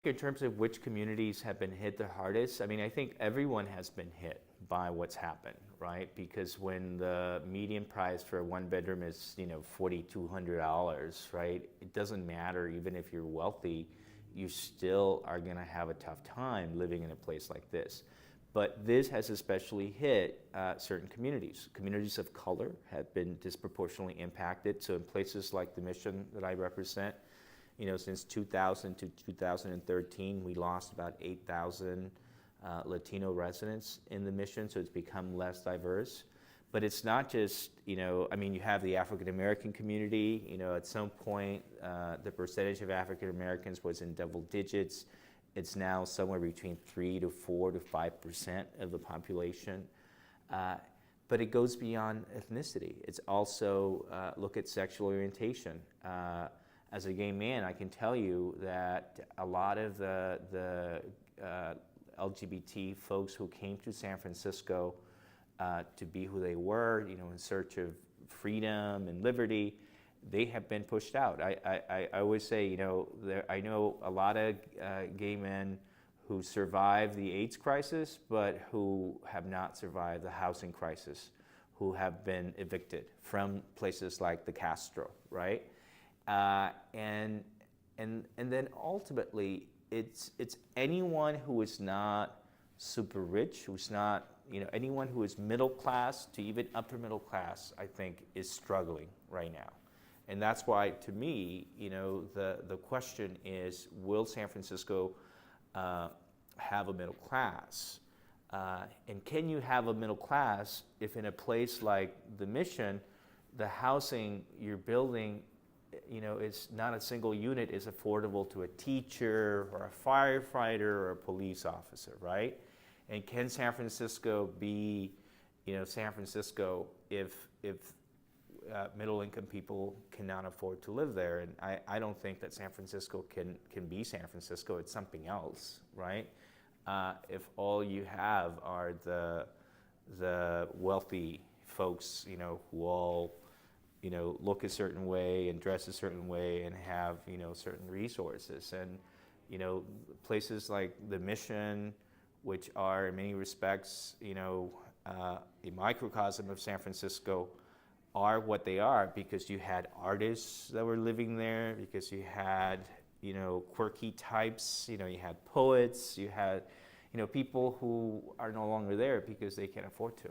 In terms of which communities have been hit the hardest, I mean, I think everyone has been hit by what's happened, right? Because when the median price for a one bedroom is, $4,200, right? It doesn't matter, even if you're wealthy, you still are gonna have a tough time living in a place like this. But this has especially hit certain communities. Communities of color have been disproportionately impacted. So in places like the Mission that I represent, since 2000 to 2013, we lost about 8,000 Latino residents in the Mission, so it's become less diverse. But it's not just, you have the African American community. At some point, the percentage of African Americans was in double digits. It's now somewhere between 3 to 4 to 5% of the population. But it goes beyond ethnicity. It's also look at sexual orientation. As a gay man, I can tell you that a lot of the LGBT folks who came to San Francisco to be who they were, in search of freedom and liberty, they have been pushed out. I always say, I know a lot of gay men who survived the AIDS crisis, but who have not survived the housing crisis, who have been evicted from places like the Castro, right? And then ultimately, it's anyone who is not super rich, who's not, anyone who is middle class to even upper middle class, I think, is struggling right now. And that's why, to me, the question is, will San Francisco have a middle class? And can you have a middle class if in a place like the Mission, the housing you're building, it's not a single unit is affordable to a teacher or a firefighter or a police officer, right? And can San Francisco be, San Francisco if middle-income people cannot afford to live there? And I don't think that San Francisco can be San Francisco. It's something else, right? If all you have are the wealthy folks, who all, look a certain way and dress a certain way and have, certain resources. And, places like the Mission, which are in many respects, a microcosm of San Francisco, are what they are because you had artists that were living there, because you had, quirky types, you had poets, you had, people who are no longer there because they can't afford to.